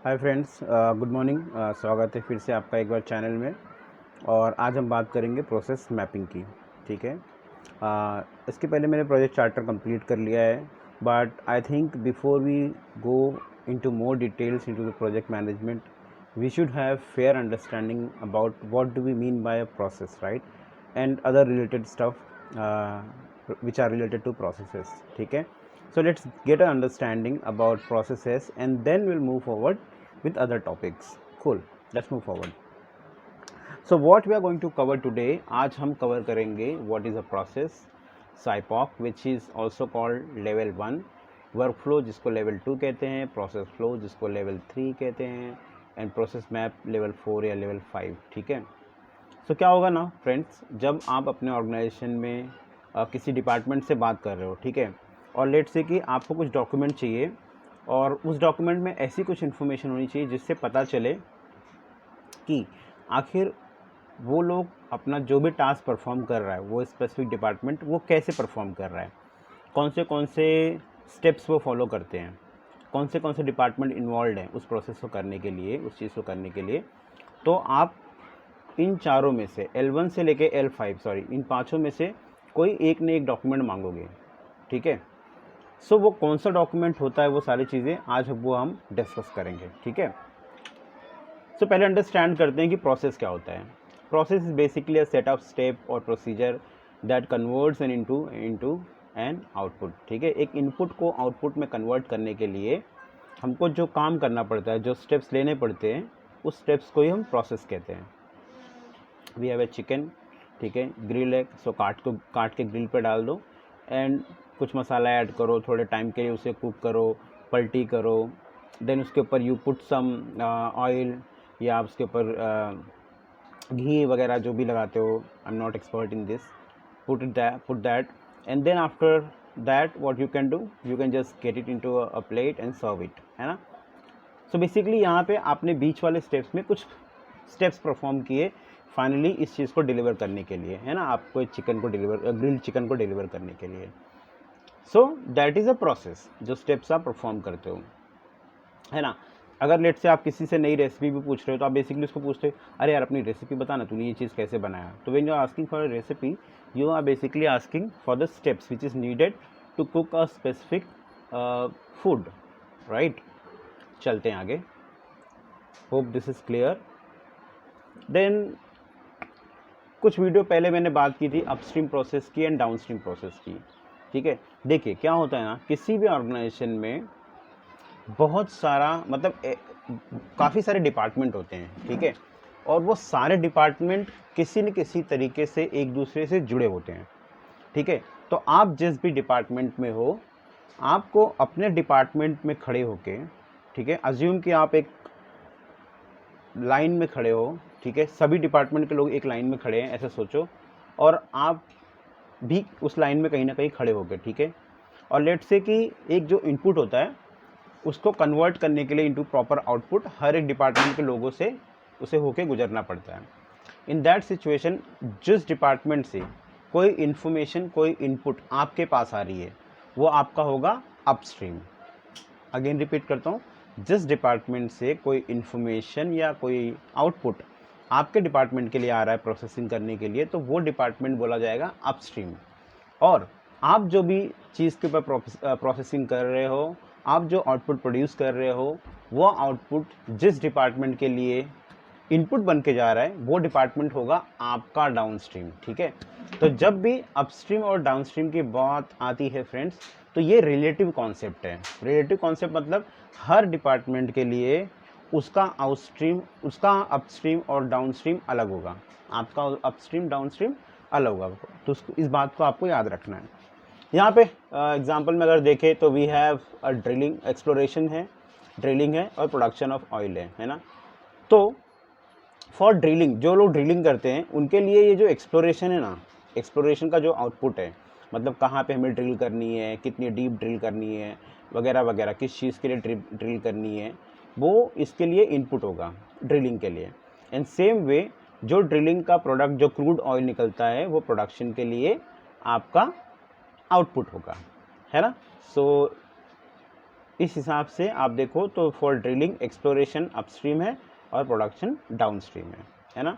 Hi friends, good morning. स्वागत है फिर से आपका एक बार चैनल में। और आज हम बात करेंगे प्रोसेस मैपिंग की। ठीक है। इसके पहले मैंने प्रोजेक्ट चार्टर कंप्लीट कर लिया है, but I think before we go into more details into the project management we should have fair understanding about what do we mean by a process, right, and other related stuff which are related to processes. ठीक है, so let's get an understanding about processes and then we'll move forward with other topics. Cool, let's move forward. So what we are going to cover today, आज हम cover करेंगे what is a process, SIPOC which is also called level 1, workflow जिसको level 2 कहते हैं, process flow जिसको level 3 कहते हैं, and process map level 4 या level 5. ठीक है। सो क्या होगा ना फ्रेंड्स, जब आप अपने ऑर्गेनाइजेशन में किसी डिपार्टमेंट से बात कर रहे हो, ठीक है, और लेट से कि आपको कुछ डॉक्यूमेंट चाहिए और उस डॉक्यूमेंट में ऐसी कुछ इन्फॉर्मेशन होनी चाहिए जिससे पता चले कि आखिर वो लोग अपना जो भी टास्क परफॉर्म कर रहा है, वो स्पेसिफिक डिपार्टमेंट वो कैसे परफॉर्म कर रहा है, कौन से स्टेप्स वो फॉलो करते हैं, कौन से डिपार्टमेंट इन्वॉल्व हैं उस प्रोसेस को करने के लिए, उस चीज़ को करने के लिए। तो आप इन चारों में से L1 से लेके L5, सॉरी, इन पांचों में से कोई एक न एक डॉक्यूमेंट मांगोगे। ठीक है। सो वो कौन सा डॉक्यूमेंट होता है, वो सारी चीज़ें आज वो हम डिस्कस करेंगे। ठीक है। सो पहले अंडरस्टैंड करते हैं कि प्रोसेस क्या होता है। Process is basically a set of step और procedure that converts an into an output. ठीक है। एक इनपुट को आउटपुट में कन्वर्ट करने के लिए हमको जो काम करना पड़ता है, जो स्टेप्स लेने पड़ते हैं, उस स्टेप्स को ही हम प्रोसेस कहते हैं। वी हैव ए चिकन, ठीक है, ग्रिल है, सो काट के ग्रिल पे डाल दो एंड कुछ मसाला ऐड करो, थोड़े टाइम के लिए उसे कुक करो, पलटी करो, देन उसके ऊपर यू पुट सम ऑयल या उसके ऊपर घी वगैरह जो भी लगाते हो, I am not expert in this, put that and then after that what you can do, you can just get it into a plate and serve it, है ना। सो बेसिकली यहाँ पे आपने बीच वाले स्टेप्स में कुछ स्टेप्स परफॉर्म किए finally इस चीज़ को डिलीवर करने के लिए, है ना, आपको चिकन को डिलीवर, ग्रिल्ड चिकन को डिलीवर करने के लिए। So that is a process, जो स्टेप्स आप परफॉर्म करते हो, है ना। अगर लेट से आप किसी से नई रेसिपी भी पूछ रहे हो तो आप बेसिकली उसको पूछते हो, अरे यार अपनी रेसिपी बता ना, तूने ये चीज़ कैसे बनाया। तो when you are asking for a recipe, you are basically asking for the steps which is needed to cook a specific food, right. चलते हैं आगे, hope this is clear. Then कुछ वीडियो पहले मैंने बात की थी अपस्ट्रीम प्रोसेस की एंड डाउनस्ट्रीम प्रोसेस की। ठीक है। देखिए क्या होता है ना, किसी भी ऑर्गेनाइजेशन में बहुत सारा मतलब काफ़ी सारे डिपार्टमेंट होते हैं, ठीक है, और वो सारे डिपार्टमेंट किसी न किसी तरीके से एक दूसरे से जुड़े होते हैं। ठीक है। तो आप जिस भी डिपार्टमेंट में हो, आपको अपने डिपार्टमेंट में खड़े होके, ठीक है, अज्यूम कि आप एक लाइन में खड़े हो, ठीक है, सभी डिपार्टमेंट के लोग एक लाइन में खड़े हैं, ऐसा सोचो, और आप भी उस लाइन में कहीं ना कहीं खड़े हो गए, ठीक है। और लेट से कि एक जो इनपुट होता है उसको कन्वर्ट करने के लिए इनटू प्रॉपर आउटपुट हर एक डिपार्टमेंट के लोगों से उसे होके गुजरना पड़ता है। इन दैट सिचुएशन, जिस डिपार्टमेंट से कोई इन्फॉर्मेशन, कोई इनपुट आपके पास आ रही है, वो आपका होगा अपस्ट्रीम। अगेन रिपीट करता हूँ, जिस डिपार्टमेंट से कोई इन्फॉर्मेशन या कोई आउटपुट आपके डिपार्टमेंट के लिए आ रहा है प्रोसेसिंग करने के लिए, तो वो डिपार्टमेंट बोला जाएगा अपस्ट्रीम। और आप जो भी चीज़ के ऊपर प्रोसेसिंग कर रहे हो, आप जो आउटपुट प्रोड्यूस कर रहे हो, वो आउटपुट जिस डिपार्टमेंट के लिए इनपुट बन के जा रहा है, वो डिपार्टमेंट होगा आपका डाउनस्ट्रीम। ठीक है। तो जब भी अपस्ट्रीम और डाउनस्ट्रीम की बात आती है फ्रेंड्स, तो ये रिलेटिव कॉन्सेप्ट है। रिलेटिव कॉन्सेप्ट मतलब हर डिपार्टमेंट के लिए उसका उसका अपस्ट्रीम और डाउनस्ट्रीम अलग होगा, आपका अपस्ट्रीम डाउनस्ट्रीम अलग होगा। तो इस बात को आपको याद रखना है। यहाँ पे एग्जांपल में अगर देखें तो we have a drilling, exploration है, ड्रिलिंग है, और प्रोडक्शन ऑफ ऑयल है ना। तो फॉर ड्रिलिंग, जो लोग ड्रिलिंग करते हैं उनके लिए ये जो एक्सप्लोरेशन है ना, एक्सप्लोरेशन का जो आउटपुट है, मतलब कहाँ पे हमें ड्रिल करनी है, कितनी डीप ड्रिल करनी है, वगैरह वगैरह, किस चीज़ के लिए ड्रिल करनी है, वो इसके लिए इनपुट होगा ड्रिलिंग के लिए। एंड सेम वे, जो ड्रिलिंग का प्रोडक्ट, जो क्रूड ऑयल निकलता है, वो प्रोडक्शन के लिए आपका आउटपुट होगा, है ना। सो इस हिसाब से आप देखो तो फॉर ड्रिलिंग एक्सप्लोरेशन अपस्ट्रीम है और प्रोडक्शन डाउनस्ट्रीम है ना।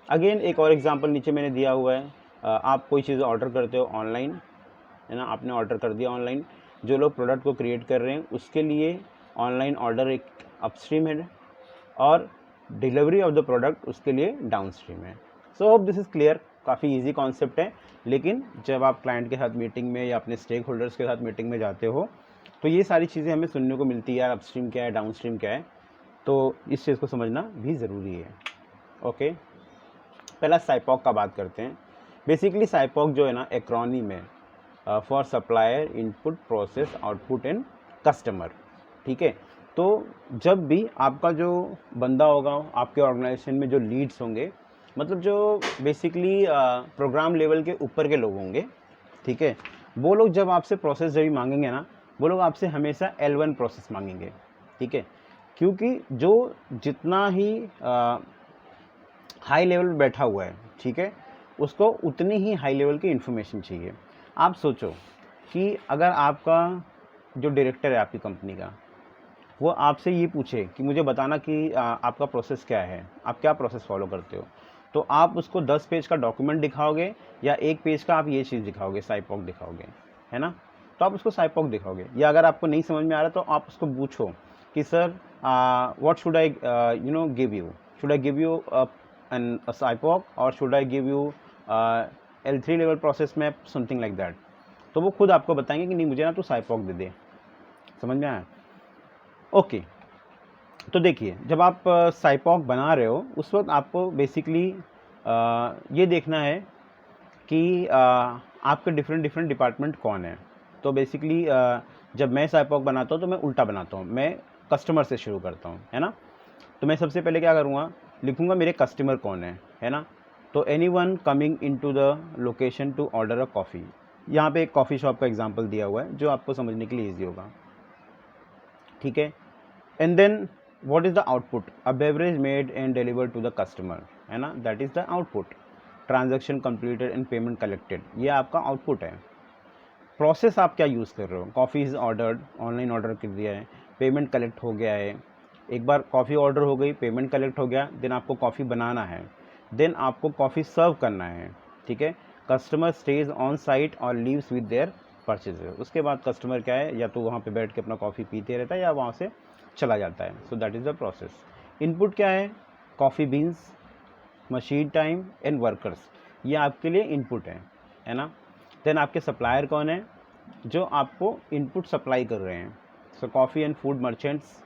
अगेन एक और एग्जांपल नीचे मैंने दिया हुआ है, आप कोई चीज़ ऑर्डर करते हो ऑनलाइन, है ना, आपने ऑर्डर कर दिया ऑनलाइन, जो लोग प्रोडक्ट को क्रिएट कर रहे हैं उसके लिए ऑनलाइन ऑर्डर एक अपस्ट्रीम है और डिलीवरी ऑफ द प्रोडक्ट उसके लिए डाउनस्ट्रीम है। So hope this is clear. काफ़ी इजी कॉन्सेप्ट है, लेकिन जब आप क्लाइंट के साथ मीटिंग में या अपने स्टेक होल्डर्स के साथ मीटिंग में जाते हो तो ये सारी चीज़ें हमें सुनने को मिलती है, यार अपस्ट्रीम क्या है, डाउनस्ट्रीम क्या है, तो इस चीज़ को समझना भी ज़रूरी है। ओके, पहला साइपॉक का बात करते हैं। बेसिकली साइपॉक जो है ना एक्रोनिम है for supplier input process output and customer, ठीक है। तो जब भी आपका जो बंदा होगा आपके ऑर्गेनाइजेशन में, जो लीड्स होंगे, मतलब जो बेसिकली प्रोग्राम लेवल के ऊपर के लोग होंगे, ठीक है, वो लोग जब आपसे प्रोसेस जब भी मांगेंगे ना, वो लोग आपसे हमेशा L1 प्रोसेस मांगेंगे, ठीक है, क्योंकि जो जितना ही हाई लेवल पे बैठा हुआ है, ठीक है, उसको उतनी ही हाई लेवल की इन्फॉर्मेशन चाहिए। आप सोचो कि अगर आपका जो डायरेक्टर है आपकी कंपनी का, वो आपसे ये पूछे कि मुझे बताना कि आपका प्रोसेस क्या है, आप क्या प्रोसेस फॉलो करते हो, तो आप उसको 10 पेज का डॉक्यूमेंट दिखाओगे या 1 पेज का आप ये चीज़ दिखाओगे, साइपॉक दिखाओगे, है ना। तो आप उसको साइपॉक दिखाओगे, या अगर आपको नहीं समझ में आ रहा तो आप उसको पूछो कि sir what should I give you, should I give you an SIPOC और should I give you L3 level process map, something like that. तो वो खुद आपको बताएंगे कि नहीं मुझे ना तो साइपॉक दे दे। समझ में आया? ओके, तो देखिए जब आप साइपॉक बना रहे हो उस वक्त आपको बेसिकली ये देखना है कि आपके डिफरेंट डिपार्टमेंट कौन है। तो बेसिकली जब मैं साइपॉक बनाता हूँ तो मैं उल्टा बनाता हूँ, मैं कस्टमर से शुरू करता हूँ, है ना। तो मैं सबसे पहले क्या करूँगा, लिखूँगा मेरे कस्टमर कौन है ना। तो anyone coming into the location to order a coffee, यहाँ पे एक कॉफ़ी शॉप का एग्जांपल दिया हुआ है जो आपको समझने के लिए ईजी होगा, ठीक है। And then what is the output, a beverage made and delivered to the customer, है ना, that is the output, transaction completed and payment collected, ये आपका आउटपुट है। प्रोसेस आप क्या यूज़ कर रहे हो, coffee is ordered, online order कर दिया है, पेमेंट कलेक्ट हो गया है, एक बार कॉफ़ी ऑर्डर हो गई, पेमेंट कलेक्ट हो गया, देन आपको कॉफ़ी बनाना है, देन आपको कॉफ़ी सर्व करना है, ठीक है। कस्टमर स्टेज ऑन साइट और लीव्स विद देयर परचेज, उसके बाद कस्टमर क्या है, या तो वहाँ पे बैठ के अपना कॉफ़ी पीते रहता है या वहाँ से चला जाता है। So that is the process. Input क्या है, coffee beans, machine time and workers, ये आपके लिए इनपुट है ना। देन आपके सप्लायर कौन है, जो आपको इनपुट सप्लाई कर रहे हैं। सो कॉफ़ी एंड फूड मर्चेंट्स,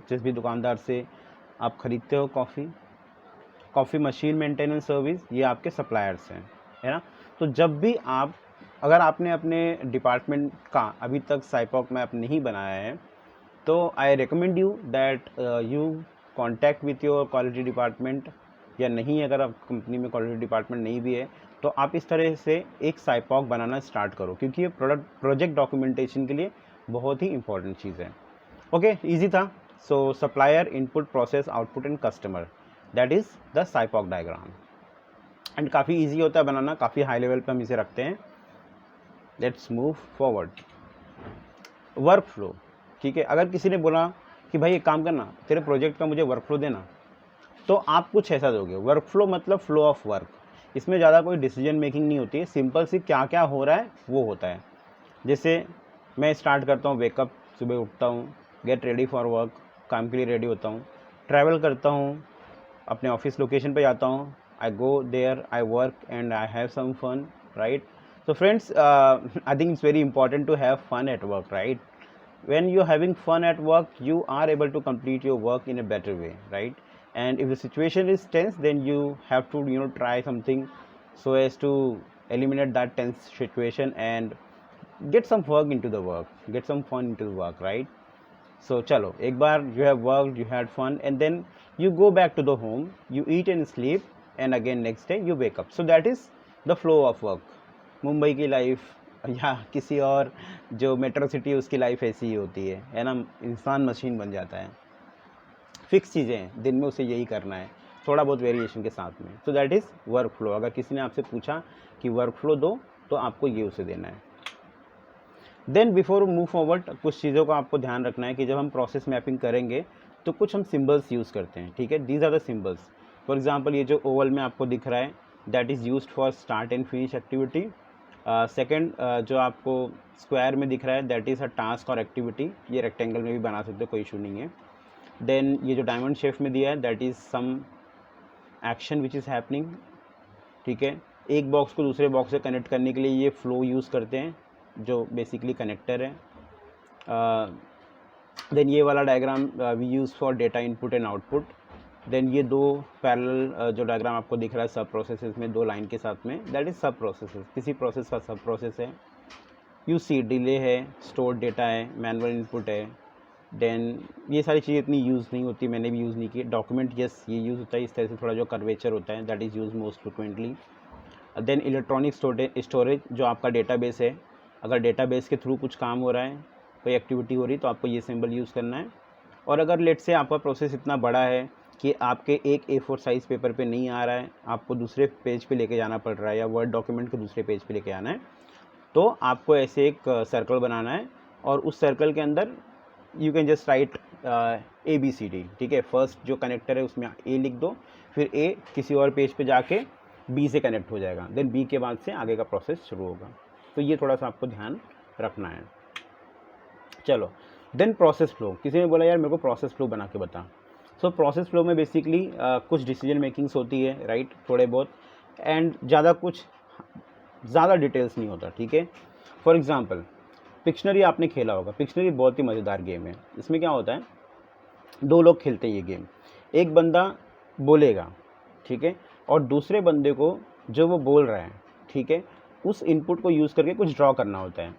जिस भी दुकानदार से आप ख़रीदते हो coffee. Coffee machine maintenance service, ये आपके सप्लायर्स हैं, है ना। तो जब भी आप, अगर आपने अपने डिपार्टमेंट का अभी तक साइपॉक मैप नहीं बनाया है तो I recommend you that you contact with your quality department, या नहीं अगर आप कंपनी में क्वालिटी डिपार्टमेंट नहीं भी है तो आप इस तरह से एक साइपॉक बनाना स्टार्ट करो, क्योंकि ये प्रोजेक्ट डॉक्यूमेंटेशन के लिए बहुत ही इंपॉर्टेंट चीज़ है। ओके, इजी था। So supplier, input, process, output and customer, that is the SIPOC diagram. And काफ़ी ईजी होता है बनाना, काफ़ी हाई लेवल पे हम इसे रखते हैं। Let's move forward. Work flow, ठीक है। अगर किसी ने बोला कि भाई एक काम करना, तेरे प्रोजेक्ट का मुझे वर्क फ्लो देना, तो आप कुछ ऐसा दोगे। वर्क फ्लो मतलब फ्लो ऑफ वर्क, इसमें ज़्यादा कोई डिसीजन मेकिंग नहीं होती है, सिंपल सी क्या क्या हो रहा है वो होता है। जैसे मैं स्टार्ट करता हूँ, वेकअप, सुबह उठता हूँ, गेट रेडी फॉर वर्क, काम के लिए रेडी होता हूँ, ट्रैवल करता हूँ, अपने ऑफिस लोकेशन पे जाता हूँ, I go there, I work and I have some fun, right. So friends, I think it's very important to have fun at work, right? When you're having fun at work, you are able to complete your work in a better way, right? And if the situation is tense, then you have to try something so as to eliminate that tense situation and get some work into the work, get some fun into the work, right? So chalo, ek bar you have worked, you had fun, and then you go back to the home, you eat and sleep, and again next day you wake up. So that is the flow of work. Mumbai की life या किसी और जो metro city उसकी life ऐसी ही होती है ना। इंसान मशीन बन जाता है, फिक्स चीज़ें हैं, दिन में उसे यही करना है, थोड़ा बहुत वेरिएशन के साथ में। So that is work flow. अगर किसी ने आपसे पूछा कि वर्क फ्लो दो, तो आपको ये उसे देना है। देन बिफोर मूव फॉरवर्ड कुछ चीज़ों का आपको ध्यान रखना है कि जब हम प्रोसेस मैपिंग करेंगे तो कुछ हम सिंबल्स यूज़ करते हैं, ठीक है। These are the symbols. For example ये जो ओवल में आपको दिख रहा है that is used for start and finish activity. Second जो आपको स्क्वायर में दिख रहा है दैट इज़ अ टास्क और एक्टिविटी, ये रेक्टेंगल में भी बना सकते हो, कोई इशू नहीं है। देन ये जो डायमंड शेप में दिया है that is some action which is happening, ठीक है। एक बॉक्स को दूसरे बॉक्स से कनेक्ट करने के लिए ये फ्लो यूज़ करते हैं जो बेसिकली कनेक्टर है। देन ये वाला diagram we use for data input and output. Then ये दो पैरेलल जो डायग्राम आपको दिख रहा है सब प्रोसेसेस में, दो लाइन के साथ में, दैट इज़ सब प्रोसेसेस, किसी प्रोसेस का सब प्रोसेस है। यू सी डिले है, स्टोर डेटा है, मैनुअल इनपुट है। देन ये सारी चीज़ें इतनी यूज़ नहीं होती, मैंने भी यूज़ नहीं की। डॉक्यूमेंट यस ये यूज़ होता है, इस तरह से थोड़ा जो कर्वेचर होता है that is use most frequently. Then electronic storage जो आपका डेटाबेस है, अगर डेटाबेस के थ्रू कुछ काम हो रहा है, कोई एक्टिविटी हो रही तो आपको ये सिंबल यूज़ करना है। और अगर लेट से आपका प्रोसेस इतना बड़ा है कि आपके एक A4 साइज़ पेपर पे नहीं आ रहा है, आपको दूसरे पेज पे लेके जाना पड़ रहा है या वर्ड डॉक्यूमेंट के दूसरे पेज पे लेके आना है, तो आपको ऐसे एक सर्कल बनाना है और उस सर्कल के अंदर you can just right ABCD, ठीक है। फर्स्ट जो कनेक्टर है उसमें A लिख दो, फिर A किसी और पेज पे जाके B से कनेक्ट हो जाएगा, देन B के बाद से आगे का प्रोसेस शुरू होगा। तो ये थोड़ा सा आपको ध्यान रखना है। चलो देन प्रोसेस फ्लो। किसी ने बोला यार मेरे को प्रोसेस फ्लो बना के बता। सो प्रोसेस फ्लो में बेसिकली कुछ डिसीजन मेकिंग्स होती है, राइट, थोड़े बहुत, एंड ज़्यादा डिटेल्स नहीं होता, ठीक है। फॉर एग्जांपल पिक्शनरी आपने खेला होगा, पिक्शनरी बहुत ही मज़ेदार गेम है। इसमें क्या होता है, दो लोग खेलते हैं ये गेम, एक बंदा बोलेगा, ठीक है, और दूसरे बंदे को जो वो बोल रहा है, ठीक है, उस इनपुट को यूज़ करके कुछ ड्रॉ करना होता है।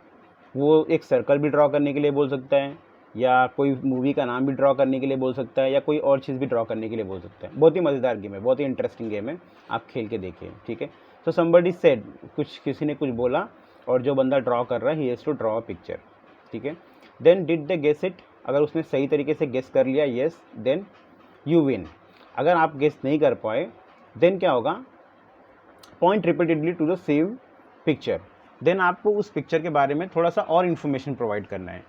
वो एक सर्कल भी ड्रॉ करने के लिए बोल सकता है, या कोई मूवी का नाम भी ड्रॉ करने के लिए बोल सकता है, या कोई और चीज़ भी ड्रॉ करने के लिए बोल सकता है। बहुत ही मज़ेदार गेम है, बहुत ही इंटरेस्टिंग गेम है, आप खेल के देखिए, ठीक है। तो समबडी सेड, किसी ने कुछ बोला और जो बंदा ड्रॉ कर रहा है he has to draw a picture, ठीक है। Then did they guess it, अगर उसने सही तरीके से गेस कर लिया येस देन यू विन। अगर आप गेस नहीं कर पाए देन क्या होगा, point repeatedly to the same picture, then आपको उस पिक्चर के बारे में थोड़ा सा और इन्फॉर्मेशन प्रोवाइड करना है,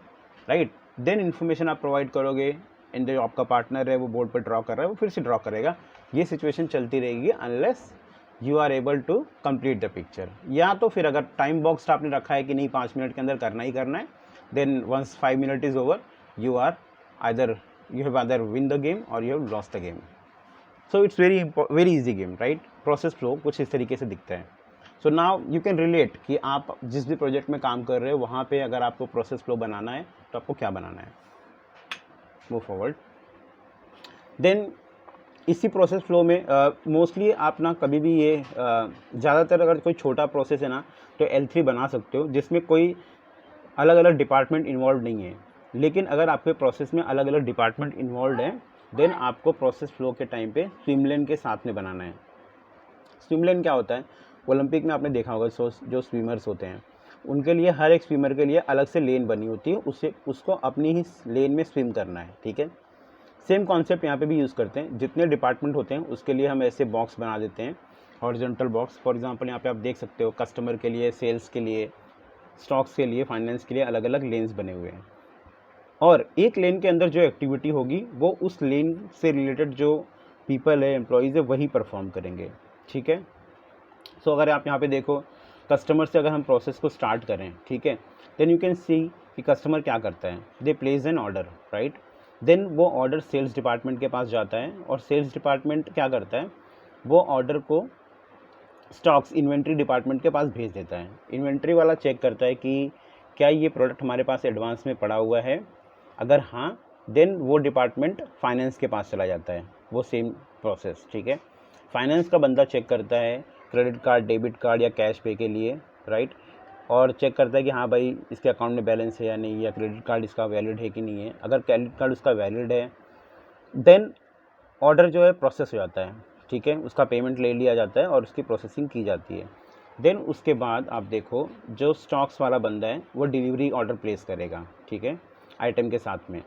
राइट। देन इन्फॉर्मेशन आप प्रोवाइड करोगे एंड जो आपका पार्टनर है वो बोर्ड पर ड्रॉ कर रहा है वो फिर से ड्रॉ करेगा। ये सिचुएशन चलती रहेगी unless you are able to complete the picture. या तो फिर अगर टाइम बॉक्स आपने रखा है कि नहीं 5 मिनट के अंदर करना ही करना है, then once 5 minute is over you have either win the game और you have lost the game. So it's very easy game, right. Process flow कुछ इस तरीके से दिखता है। So now you can relate कि आप जिस भी प्रोजेक्ट में काम कर रहे हो वहाँ पे अगर आपको प्रोसेस फ्लो बनाना है तो आपको क्या बनाना है। Move forward. देन इसी प्रोसेस फ्लो में मोस्टली आप ना कभी भी ये ज़्यादातर अगर कोई छोटा प्रोसेस है ना तो L3 बना सकते हो जिसमें कोई अलग अलग डिपार्टमेंट इन्वॉल्व नहीं है। लेकिन अगर आपके प्रोसेस में अलग अलग डिपार्टमेंट इन्वॉल्व है देन आपको प्रोसेस फ्लो के टाइम पे स्विमलेन के साथ में बनाना है। स्विमलेन क्या होता है, ओलंपिक में आपने देखा होगा जो स्विमर्स होते हैं उनके लिए हर एक स्विमर के लिए अलग से लेन बनी होती है, उसको अपनी ही लेन में स्विम करना है, ठीक है। सेम कॉन्सेप्ट यहाँ पे भी यूज़ करते हैं। जितने डिपार्टमेंट होते हैं उसके लिए हम ऐसे बॉक्स बना देते हैं, हॉरिजॉन्टल बॉक्स। फॉर एग्जांपल यहाँ पे आप देख सकते हो कस्टमर के लिए, सेल्स के लिए, स्टॉक्स के लिए, फाइनेंस के लिए अलग अलग लेन्स बने हुए हैं। और एक लेन के अंदर जो एक्टिविटी होगी वो उस लेन से रिलेटेड जो पीपल है, एम्प्लॉयज़ है, वही परफॉर्म करेंगे, ठीक है। सो अगर आप यहाँ पे देखो कस्टमर से अगर हम प्रोसेस को स्टार्ट करें, ठीक है, देन यू कैन सी कि कस्टमर क्या करता है, they place an order, right. Then वो ऑर्डर सेल्स डिपार्टमेंट के पास जाता है और सेल्स डिपार्टमेंट क्या करता है, वो ऑर्डर को स्टॉक्स इन्वेंट्री डिपार्टमेंट के पास भेज देता है। इन्वेंट्री वाला चेक करता है कि क्या ये प्रोडक्ट हमारे पास एडवांस में पड़ा हुआ है, अगर हाँ देन वो डिपार्टमेंट फाइनेंस के पास चला जाता है, वो सेम प्रोसेस, ठीक है। फाइनेंस का बंदा चेक करता है क्रेडिट कार्ड, डेबिट कार्ड या कैश पे के लिए, राइट, और चेक करता है कि हाँ भाई इसके अकाउंट में बैलेंस है या नहीं, या क्रेडिट कार्ड इसका वैलिड है कि नहीं है। अगर क्रेडिट कार्ड उसका वैलिड है देन ऑर्डर जो है प्रोसेस हो जाता है, ठीक है, उसका पेमेंट ले लिया जाता है और उसकी प्रोसेसिंग की जाती है। देन उसके बाद आप देखो जो स्टॉक्स वाला बंदा है वो डिलीवरी ऑर्डर प्लेस करेगा, ठीक है, आइटम के साथ में।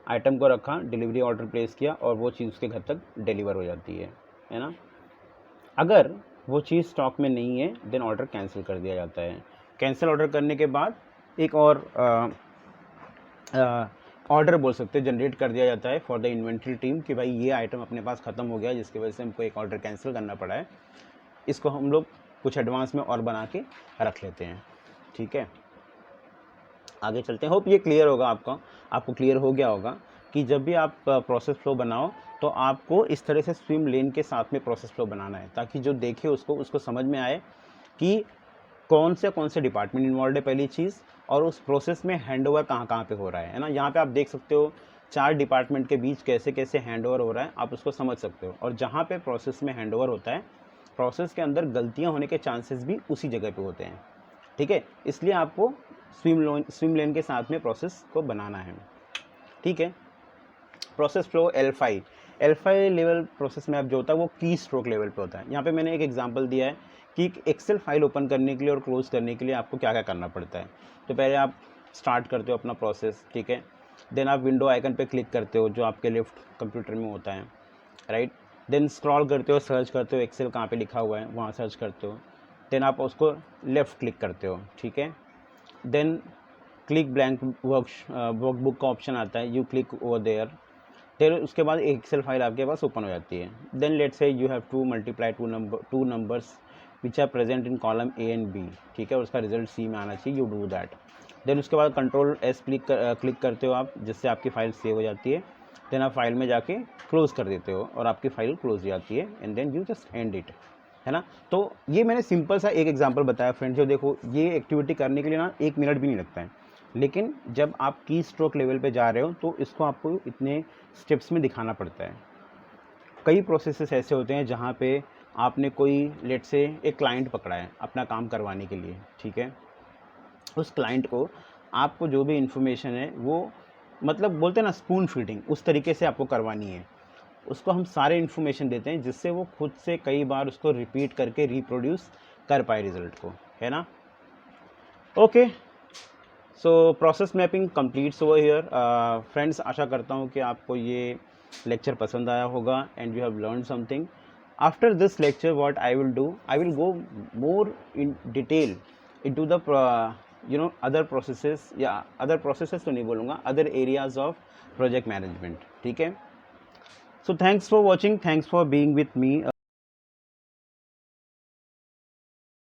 आइटम को रखा, डिलीवरी ऑर्डर प्लेस किया और वो चीज़ उसके घर तक डिलीवर हो जाती है ना। अगर वो चीज़ स्टॉक में नहीं है देन ऑर्डर कैंसिल कर दिया जाता है। कैंसिल ऑर्डर करने के बाद एक और ऑर्डर बोल सकते हैं जनरेट कर दिया जाता है फॉर द इन्वेंट्री टीम कि भाई ये आइटम अपने पास ख़त्म हो गया जिसकी वजह से हमको एक ऑर्डर कैंसिल करना पड़ा है। इसको हम लोग कुछ एडवांस में और बना के रख लेते हैं। ठीक है, आगे चलते हैं। होप ये क्लियर होगा आपको क्लियर हो गया होगा कि जब भी आप प्रोसेस फ्लो बनाओ तो आपको इस तरह से स्विम लेन के साथ में प्रोसेस फ्लो बनाना है, ताकि जो देखे उसको समझ में आए कि कौन से डिपार्टमेंट इन्वॉल्व है पहली चीज़, और उस प्रोसेस में हैंडओवर कहाँ पे हो रहा है ना। यहाँ पे आप देख सकते हो 4 डिपार्टमेंट के बीच कैसे कैसे हैंडओवर हो रहा है, आप उसको समझ सकते हो। और जहाँ पे प्रोसेस में हैंडओवर होता है, प्रोसेस के अंदर गलतियाँ होने के चांसेस भी उसी जगह पे होते हैं। ठीक है, इसलिए आपको स्विम लेन के साथ में प्रोसेस को बनाना है। ठीक है, process flow L5 level process map जो होता है वो की स्ट्रोक लेवल पे होता है। यहाँ पे मैंने एक एग्जांपल दिया है कि एक एक्सेल फाइल ओपन करने के लिए और क्लोज करने के लिए आपको क्या क्या करना पड़ता है। तो पहले आप स्टार्ट करते हो अपना प्रोसेस, ठीक है। देन आप विंडो आइकन पे क्लिक करते हो जो आपके लेफ्ट कंप्यूटर में होता है, राइट। देन स्क्रॉल करते हो, सर्च करते हो एक्सेल कहाँ पे लिखा हुआ है वहाँ सर्च करते हो। देन आप उसको लेफ़्ट क्लिक करते हो, ठीक है। देन क्लिक ब्लैंक वर्कबुक का ऑप्शन आता है, यू क्लिक ओवर देयर। फिर उसके बाद एक एक्सेल फाइल आपके पास ओपन हो जाती है। Then let's say you have to multiply two numbers which are present in column A and B, ठीक है। उसका रिजल्ट सी में आना चाहिए, यू डू दैट। देन उसके बाद कंट्रोल-S क्लिक करते हो आप, जिससे आपकी फ़ाइल सेव हो जाती है। देन आप फाइल में जाके क्लोज़ कर देते हो और आपकी फ़ाइल क्लोज हो जाती है, and then you just end it, है ना। तो ये मैंने सिंपल सा एक एग्जांपल बताया फ्रेंड्स। जो देखो ये एक्टिविटी करने के लिए ना 1 मिनट भी नहीं लगता है, लेकिन जब आप की स्ट्रोक लेवल पे जा रहे हो तो इसको आपको इतने स्टेप्स में दिखाना पड़ता है। कई प्रोसेसेस ऐसे होते हैं जहाँ पे आपने कोई लेट से एक क्लाइंट पकड़ा है अपना काम करवाने के लिए, ठीक है। उस क्लाइंट को आपको जो भी इन्फॉर्मेशन है वो मतलब बोलते हैं ना स्पून फीडिंग, उस तरीके से आपको करवानी है। उसको हम सारे इन्फॉर्मेशन देते हैं जिससे वो खुद से कई बार उसको रिपीट करके रिप्रोड्यूस कर पाए रिज़ल्ट को, है ना। Okay, so process mapping completes over here friends. आशा करता हूँ कि आपको ये लेक्चर पसंद आया होगा and you have learn something. After this lecture what I will do, I will go more in detail into the other processes, या अदर प्रोसेसेस तो नहीं बोलूँगा, other areas of project management, ठीक है। So thanks for watching, thanks for being with me.